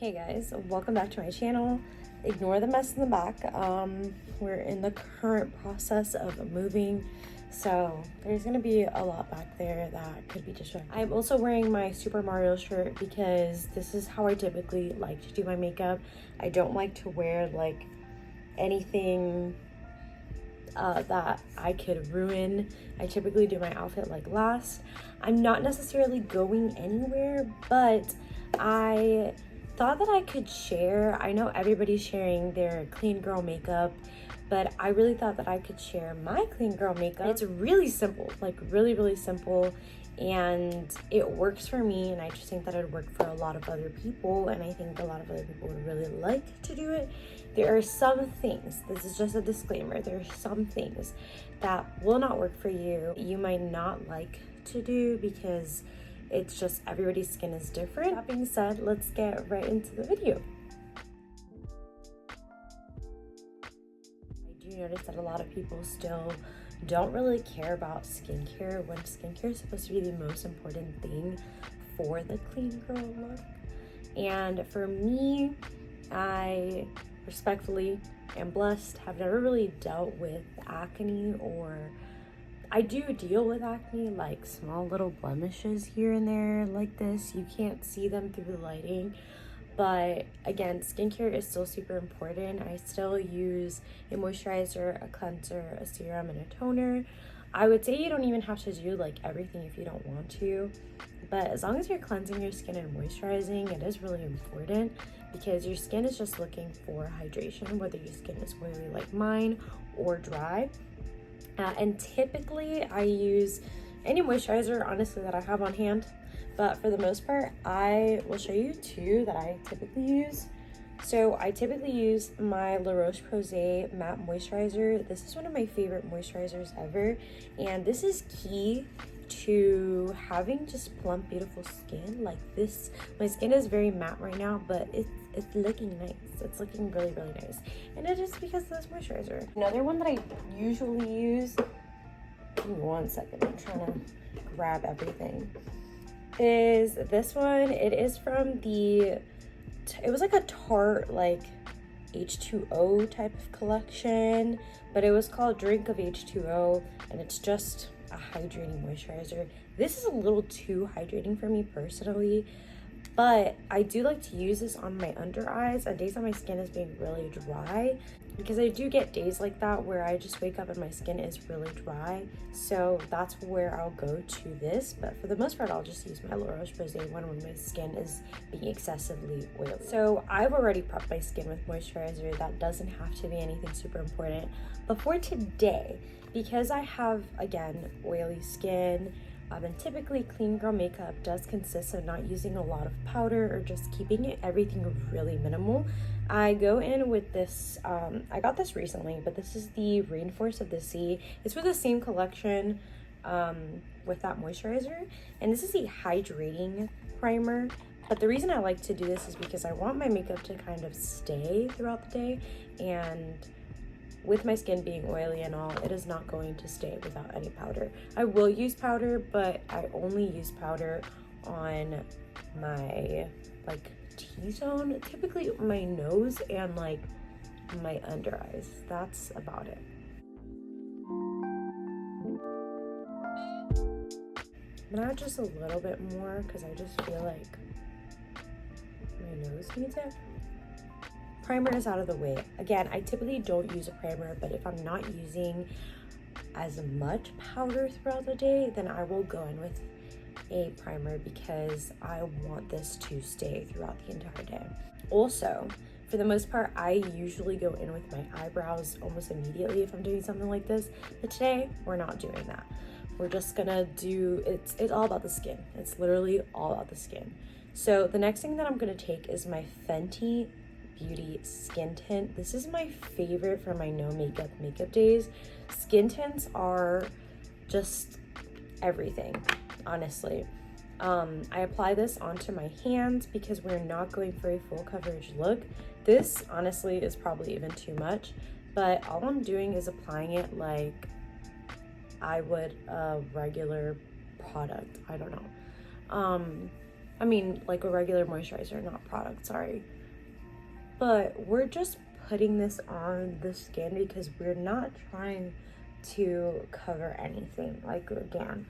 Hey guys, welcome back to my channel. Ignore the mess in the back. We're in the current process of moving, so there's gonna be a lot back there that could be distracting. I'm also wearing my Super Mario shirt because this is how I typically like to do my makeup. I don't like to wear like anything that I could ruin. I typically do my outfit like last. I'm not necessarily going anywhere, but I thought that I could share. I know everybody's sharing their clean girl makeup, but I really thought that I could share my clean girl makeup. It's really simple, like really simple, and it works for me, and I just think that it'd work for a lot of other people, and I think a lot of other people would really like to do it. There are some things, this is just a disclaimer, there are some things that will not work for you. You might not like to do because it's just everybody's skin is different. That being said, let's get right into the video. I do notice that a lot of people still don't really care about skincare when skincare is supposed to be the most important thing for the clean girl look. And for me, I respectfully am blessed, have never really dealt with acne, or I do deal with acne, like small little blemishes here and there like this. You can't see them through the lighting, but again, skincare is still super important. I still use a moisturizer, a cleanser, a serum, and a toner. I would say you don't even have to do like everything if you don't want to, but as long as you're cleansing your skin and moisturizing, it is really important because your skin is just looking for hydration, whether your skin is oily like mine or dry. And typically I use any moisturizer, honestly, that I have on hand, but for the most part, I will show you two that I typically use. So I typically use my La Roche-Posay matte moisturizer. This is one of my favorite moisturizers ever, and this is key to having just plump, beautiful skin like this. My skin is very matte right now, but it's looking nice. It's looking really nice, and it is because of this moisturizer. Another one that I usually use, give me 1 second, I'm trying to grab everything, is this one. It is from the, it was like a Tarte like H2O type of collection, but it was called Drink of H2O, and it's just a hydrating moisturizer. This is a little too hydrating for me personally, but I do like to use this on my under eyes on days that my skin is being really dry, because I do get days like that where I just wake up and my skin is really dry. So that's where I'll go to this, but for the most part I'll just use my La Roche-Posay one when my skin is being excessively oily. So I've already prepped my skin with moisturizer. That doesn't have to be anything super important, but for today, because I have, again, oily skin, and typically clean girl makeup does consist of not using a lot of powder or just keeping everything really minimal. I go in with this, I got this recently, but this is the Rainforest of the Sea. It's with the same collection with that moisturizer, and this is the hydrating primer. But the reason I like to do this is because I want my makeup to kind of stay throughout the day, and with my skin being oily and all, it is not going to stay without any powder. I will use powder, but I only use powder on my like T-zone, typically my nose and like my under eyes. That's about it. I'm gonna add just a little bit more because I just feel like my nose needs it. Primer is out of the way. Again, I typically don't use a primer, but if I'm not using as much powder throughout the day, then I will go in with a primer because I want this to stay throughout the entire day. Also, for the most part, I usually go in with my eyebrows almost immediately if I'm doing something like this, but today we're not doing that. We're just gonna do, it's all about the skin. It's literally all about the skin. So the next thing that I'm gonna take is my Fenty Beauty Skin Tint. This is my favorite for my no makeup days. Skin tints are just everything, honestly. I apply this onto my hands because we're not going for a full coverage look. This honestly is probably even too much, but all I'm doing is applying it like I would a regular product. I don't know. I mean, like a regular moisturizer, not product, sorry. But we're just putting this on the skin because we're not trying to cover anything. Like, again,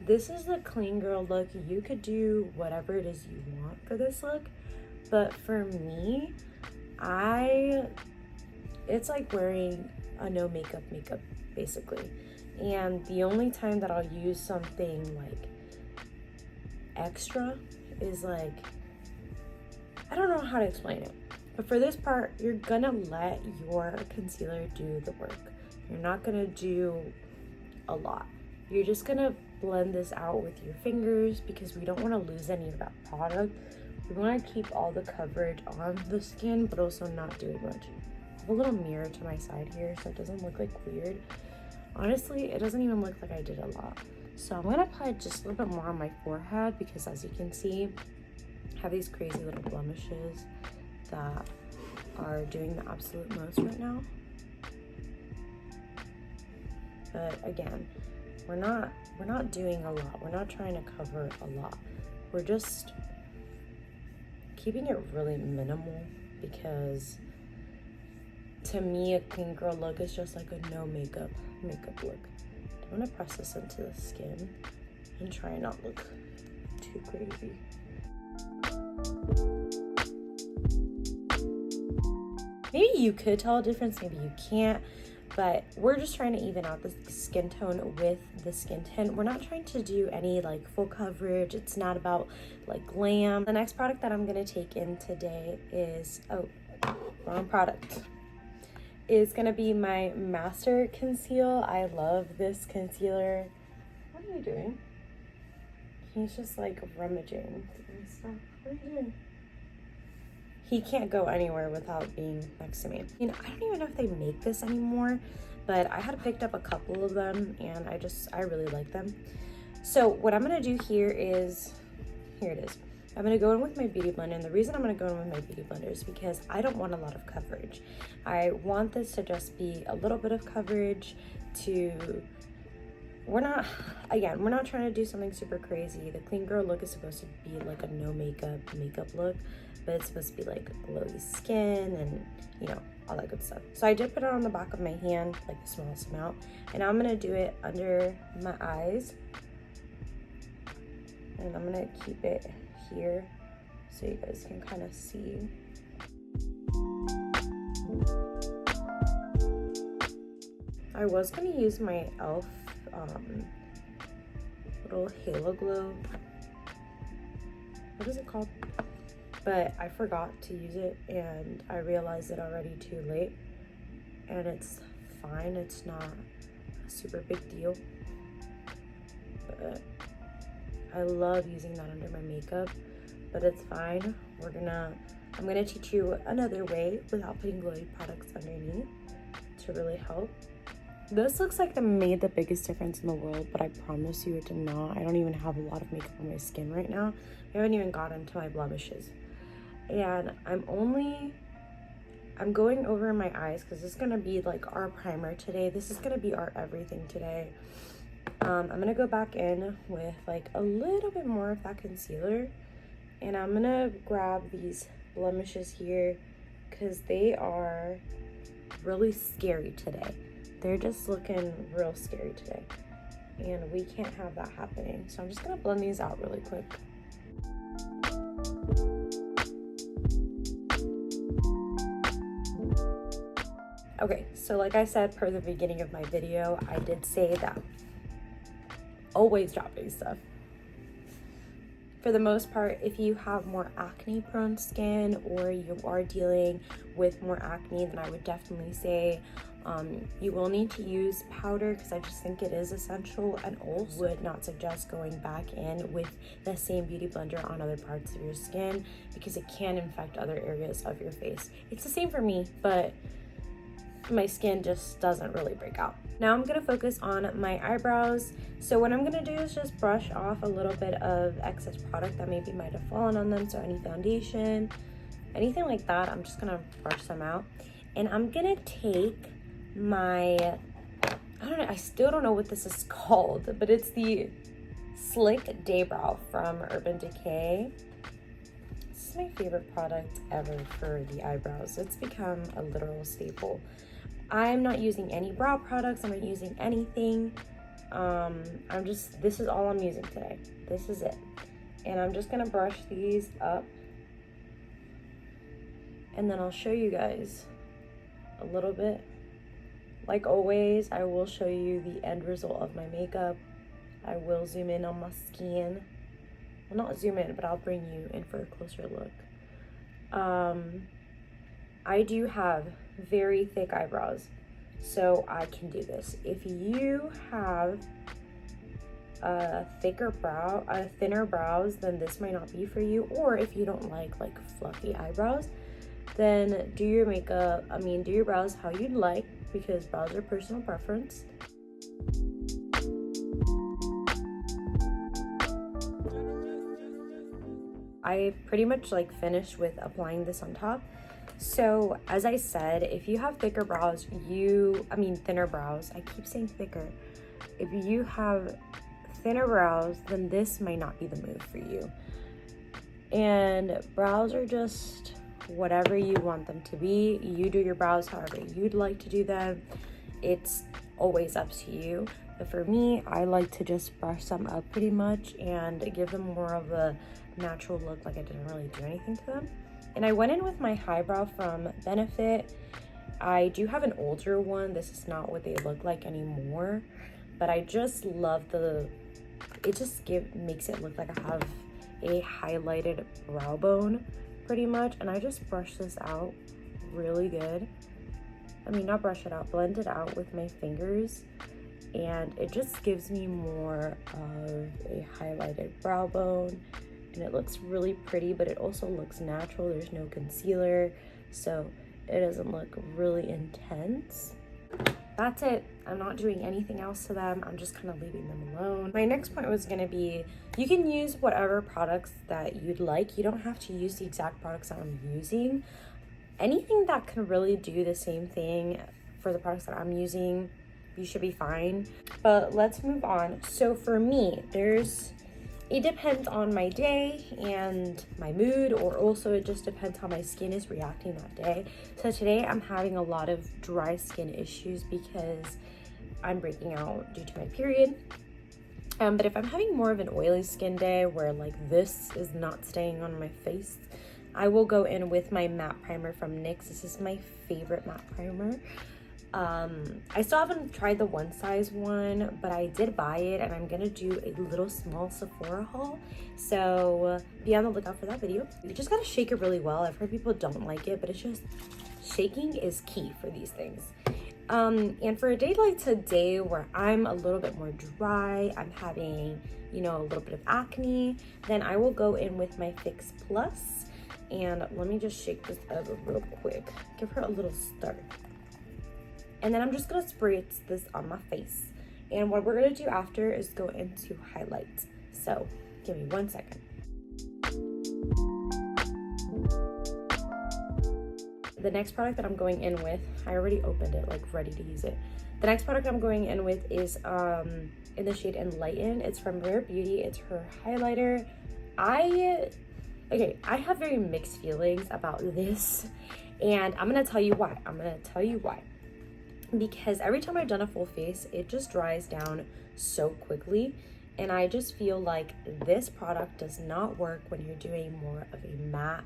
this is the clean girl look. You could do whatever it is you want for this look, but for me, it's like wearing a no makeup basically. And the only time that I'll use something like extra is like, I don't know how to explain it, but for this part, you're gonna let your concealer do the work. You're not gonna do a lot. You're just gonna blend this out with your fingers because we don't want to lose any of that product. We want to keep all the coverage on the skin, but also not doing much. I have a little mirror to my side here so it doesn't look like weird. Honestly, it doesn't even look like I did a lot. So I'm gonna apply just a little bit more on my forehead because, as you can see, I have these crazy little blemishes that are doing the absolute most right now. But again, we're not doing a lot. We're not trying to cover a lot. We're just keeping it really minimal because to me, a clean girl look is just like a no makeup look. I'm gonna press this into the skin and try and not look too crazy. Maybe you could tell a difference, maybe you can't, but we're just trying to even out the skin tone with the skin tint. We're not trying to do any like full coverage. It's not about like glam. The next product that I'm gonna take in today is, oh, wrong product. Is gonna be my Master Conceal. I love this concealer. What are you doing? He's just like rummaging and stuff. What are you doing? He can't go anywhere without being next to me. You know, I don't even know if they make this anymore, but I had picked up a couple of them and I really like them. So what I'm gonna do here is, here it is. I'm gonna go in with my beauty blender, and the reason I'm gonna go in with my beauty blender is because I don't want a lot of coverage. I want this to just be a little bit of coverage we're not trying to do something super crazy. The clean girl look is supposed to be like a no makeup look, but it's supposed to be like glowy skin and, you know, all that good stuff. So I did put it on the back of my hand, like the smallest amount, and I'm gonna do it under my eyes, and I'm gonna keep it here so you guys can kind of see. I was gonna use my e.l.f. Little Halo Glow, what is it called? But I forgot to use it and I realized it already too late, and it's fine. It's not a super big deal, but I love using that under my makeup, but it's fine. I'm gonna teach you another way without putting glowy products underneath to really help. This looks like it made the biggest difference in the world, but I promise you it did not. I don't even have a lot of makeup on my skin right now. I haven't even gotten to my blemishes. And I'm going over my eyes because this is gonna be like our primer today. This is gonna be our everything today. I'm gonna go back in with like a little bit more of that concealer, and I'm gonna grab these blemishes here because they are really scary today. They're just looking real scary today, and we can't have that happening. So I'm just gonna blend these out really quick. Okay, so like I said per the beginning of my video, I did say that always dropping stuff. For the most part, if you have more acne prone skin or you are dealing with more acne, then I would definitely say you will need to use powder, because I just think it is essential, and also would not suggest going back in with the same beauty blender on other parts of your skin because it can infect other areas of your face. It's the same for me, but my skin just doesn't really break out. Now I'm gonna focus on my eyebrows. So what I'm gonna do is just brush off a little bit of excess product that maybe might have fallen on them. So any foundation, anything like that, I'm just gonna brush them out. And I'm gonna take my, I still don't know what this is called, but it's the Slick Day Brow from Urban Decay. is my favorite product ever for the eyebrows. It's become a literal staple. I'm not using any brow products. I'm not using anything. This is all I'm using today. This is it. And I'm just gonna brush these up. And then I'll show you guys a little bit. Like always, I will show you the end result of my makeup. I will zoom in on my skin. Well, not zoom in, but I'll bring you in for a closer look. I do have very thick eyebrows, so I can do this. If you have thinner brows, then this might not be for you. Or if you don't like fluffy eyebrows, then do your brows how you'd like, because brows are personal preference. I pretty much finished with applying this on top. So as I said, if you have thinner brows, I keep saying thicker. If you have thinner brows, then this might not be the move for you. And brows are just whatever you want them to be. You do your brows however you'd like to do them. It's always up to you. But for me, I like to just brush them up pretty much and give them more of a natural look, like I didn't really do anything to them. And I went in with my highbrow from Benefit. I do have an older one. This is not what they look like anymore, but I just love makes it look like I have a highlighted brow bone pretty much. And I just brush this out really good. Not brush it out, blend it out with my fingers, and it just gives me more of a highlighted brow bone. And it looks really pretty, but it also looks natural. There's no concealer, so it doesn't look really intense. That's it. I'm not doing anything else to them. I'm just kind of leaving them alone. My next point was gonna be, you can use whatever products that you'd like. You don't have to use the exact products that I'm using. Anything that can really do the same thing for the products that I'm using, you should be fine. But let's move on. So for me, it depends on my day and my mood, or also it just depends how my skin is reacting that day. So today I'm having a lot of dry skin issues because I'm breaking out due to my period. But if I'm having more of an oily skin day where this is not staying on my face, I will go in with my matte primer from NYX. This is my favorite matte primer. I still haven't tried the one size one, but I did buy it, and I'm gonna do a little small Sephora haul, so be on the lookout for that video. You just gotta shake it really well. I've heard people don't like it, but it's just, shaking is key for these things. And for a day like today where I'm a little bit more dry, I'm having, a little bit of acne, then I will go in with my Fix Plus, and let me just shake this up real quick. Give her a little stir. And then I'm just gonna spray this on my face. And what we're gonna do after is go into highlights. So give me 1 second. The next product that I'm going in with, I already opened it, ready to use it. The next product I'm going in with is in the shade Enlighten. It's from Rare Beauty. It's her highlighter. I have very mixed feelings about this, and I'm gonna tell you why. Because every time I've done a full face, it just dries down so quickly, and I just feel like this product does not work when you're doing more of a matte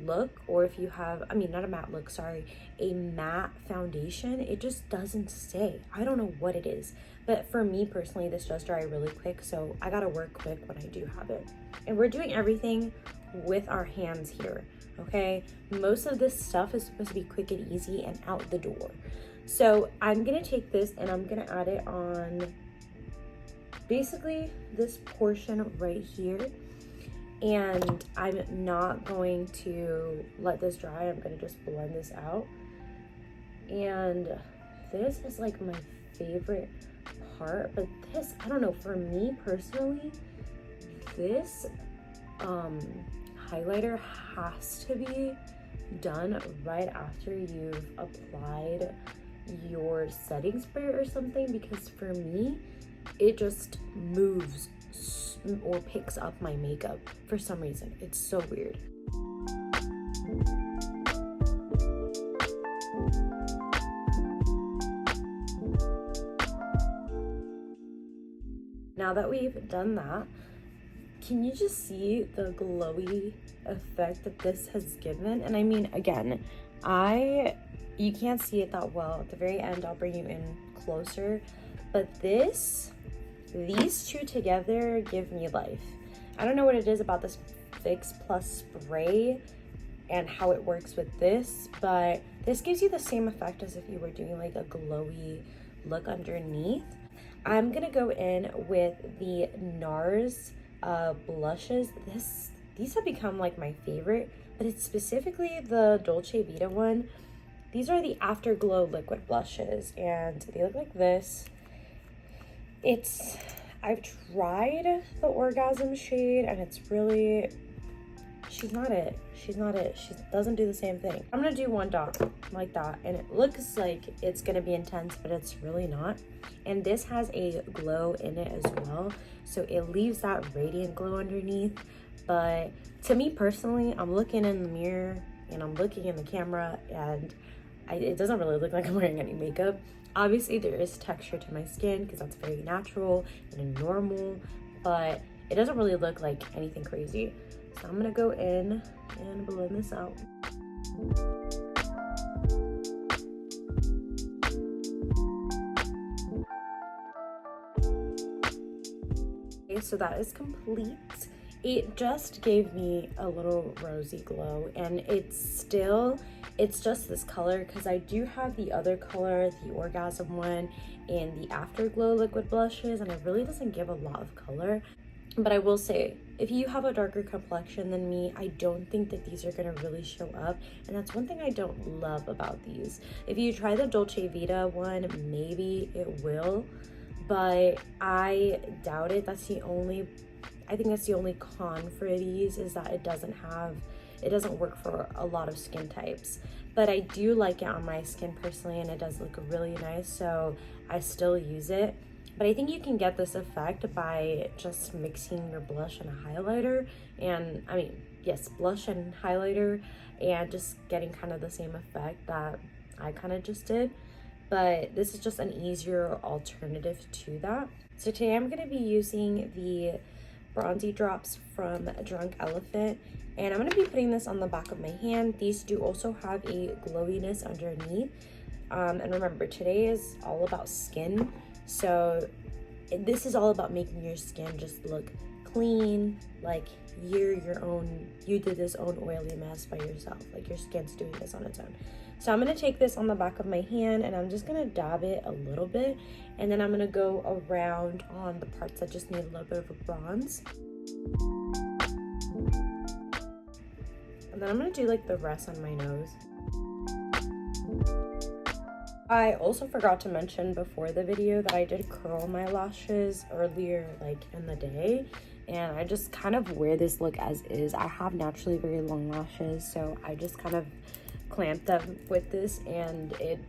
look, or if you have, not a matte look, sorry, a matte foundation. It just doesn't stay. I don't know what it is, but for me personally, this does dry really quick, so I gotta work quick when I do have it. And we're doing everything with our hands here, okay? Most of this stuff is supposed to be quick and easy and out the door. So I'm gonna take this and I'm gonna add it on basically this portion right here. And I'm not going to let this dry. I'm gonna just blend this out. And this is my favorite part, but this, I don't know, for me personally, this highlighter has to be done right after you've applied your setting spray or something, because for me it just moves or picks up my makeup for some reason. It's so weird. now that we've done that, can you just see the glowy effect that this has given? And I mean, again, you can't see it that well. At the very end, I'll bring you in closer, but these two together give me life. I don't know what it is about this Fix Plus spray and how it works with this, but this gives you the same effect as if you were doing like a glowy look underneath. I'm gonna go in with the Nars blushes. These have become like my favorite, but it's specifically the Dolce Vita one. These are the Afterglow liquid blushes, and they look like this. I've tried the Orgasm shade, and it's really, she's not it. She doesn't do the same thing. I'm gonna do one dot like that, and it looks like it's gonna be intense, but it's really not. And this has a glow in it as well, so it leaves that radiant glow underneath. But to me personally, I'm looking in the mirror and I'm looking in the camera, and it doesn't really look like I'm wearing any makeup. Obviously there is texture to my skin because that's very natural and normal, but it doesn't really look like anything crazy. So I'm gonna go in and blend this out. Okay, so that is complete. It just gave me a little rosy glow, and it's just this color because I do have the other color, the Orgasm one, and the Afterglow liquid blushes, and it really doesn't give a lot of color. But I will say, if you have a darker complexion than me, I don't think that these are gonna really show up, and that's one thing I don't love about these. If you try the Dolce Vita one, maybe it will, but I doubt it. I think that's the only con for these, is that it doesn't work for a lot of skin types. But I do like it on my skin personally, and it does look really nice, so I still use it. But I think you can get this effect by just mixing your blush and a highlighter, and yes, blush and highlighter, and just getting kind of the same effect that I kind of just did. But this is just an easier alternative to that. So today I'm going to be using the Bronzi drops from Drunk Elephant, and I'm going to be putting this on the back of my hand. These do also have a glowiness underneath, and remember, today is all about skin, so this is all about making your skin just look clean, like you did this own oily mess by yourself, like your skin's doing this on its own. So I'm going to take this on the back of my hand, and I'm just going to dab it a little bit, and then I'm going to go around on the parts that just need a little bit of a bronze. And then I'm going to do like the rest on my nose. I also forgot to mention before the video that I did curl my lashes earlier, like in the day, and I just kind of wear this look as is. I have naturally very long lashes, so I just kind of clamp them with this, and it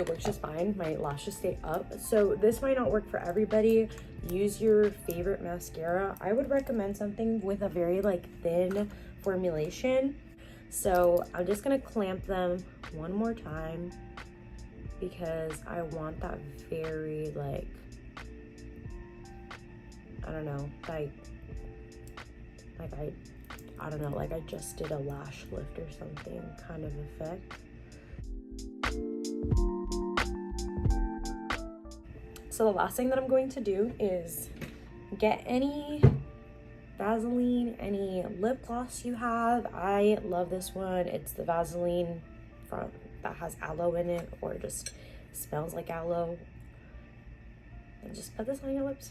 works just fine. My lashes stay up. So this might not work for everybody. Use your favorite mascara. I would recommend something with a very like thin formulation. So I'm just gonna clamp them one more time because I want that very like, I don't know, I don't know, like I just did a lash lift or something kind of effect. So the last thing that I'm going to do is get any Vaseline, any lip gloss you have. I love this one. It's the Vaseline that has aloe in it, or just smells like aloe. And just put this on your lips.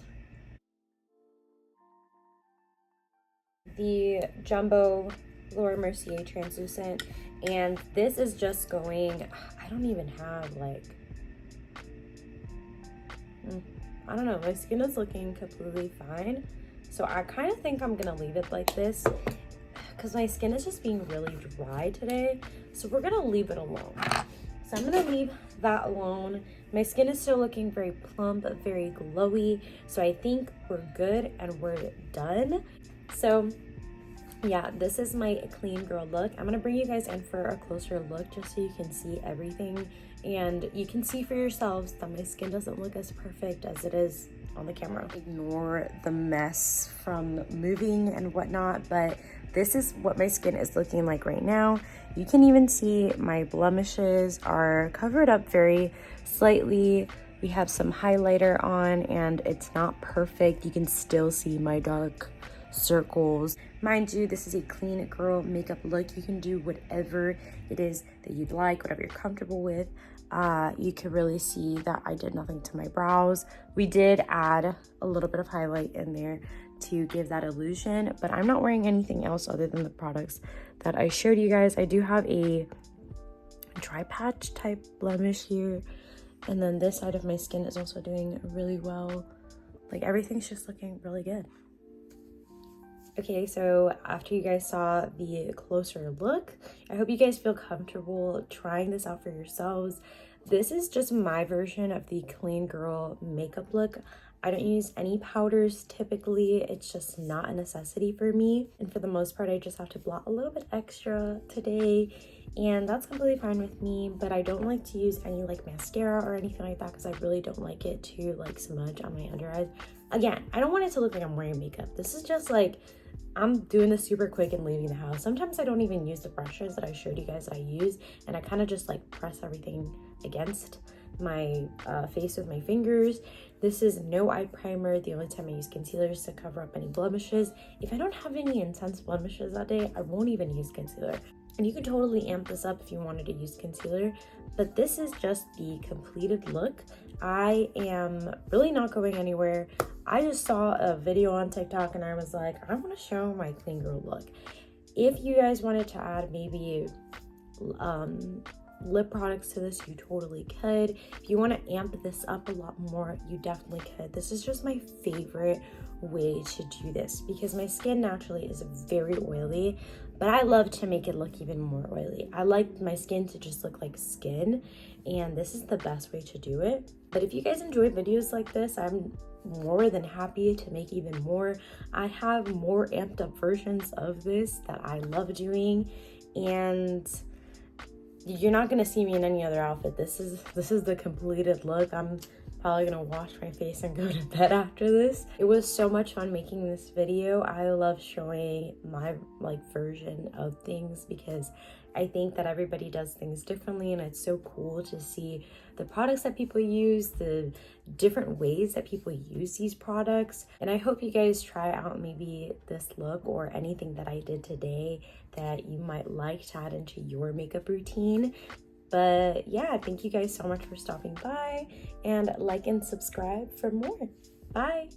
The Jumbo Laura Mercier translucent, and this is just going, I don't even have like, I don't know, my skin is looking completely fine, so I kind of think I'm gonna leave it like this because my skin is just being really dry today, so we're gonna leave it alone. So I'm gonna leave that alone. My skin is still looking very plump, very glowy, so I think we're good and we're done. So yeah, this is my clean girl look. I'm gonna bring you guys in for a closer look just so you can see everything, and you can see for yourselves that my skin doesn't look as perfect as it is on the camera. Ignore the mess from moving and whatnot, but this is what my skin is looking like right now. You can even see my blemishes are covered up very slightly. We have some highlighter on and it's not perfect. You can still see my dark circles. Mind you, this is a clean girl makeup look. You can do whatever it is that you'd like, whatever you're comfortable with. You can really see that I did nothing to my brows. We did add a little bit of highlight in there to give that illusion, but I'm not wearing anything else other than the products that I showed you guys. I do have a dry patch type blemish here, and then this side of my skin is also doing really well. Like, everything's just looking really good. Okay, so after you guys saw the closer look, I hope you guys feel comfortable trying this out for yourselves. This is just my version of the clean girl makeup look. I don't use any powders typically. It's just not a necessity for me. And for the most part, I just have to blot a little bit extra today, and that's completely fine with me. But I don't like to use any like mascara or anything like that because I really don't like it to like smudge on my under eyes. Again, I don't want it to look like I'm wearing makeup. This is just like, I'm doing this super quick and leaving the house. Sometimes I don't even use the brushes that I showed you guys that I use, and I kind of just like press everything against my face with my fingers. This is no eye primer. The only time I use concealer is to cover up any blemishes. If I don't have any intense blemishes that day, I won't even use concealer. And you can totally amp this up if you wanted to use concealer, but this is just the completed look. I am really not going anywhere. I just saw a video on TikTok and I was like, I want to show my clean girl look. If you guys wanted to add maybe lip products to this, you totally could. If you want to amp this up a lot more, you definitely could. This is just my favorite way to do this because my skin naturally is very oily, but I love to make it look even more oily. I like my skin to just look like skin, and this is the best way to do it. But if you guys enjoy videos like this, I'm more than happy to make even more. I have more amped up versions of this that I love doing, and you're not gonna see me in any other outfit. This is the completed look. I'm probably gonna wash my face and go to bed after this. It was so much fun making this video. I love showing my version of things because I think that everybody does things differently, and it's so cool to see the products that people use, the different ways that people use these products. And I hope you guys try out maybe this look or anything that I did today that you might like to add into your makeup routine. But yeah, thank you guys so much for stopping by, and like and subscribe for more. Bye.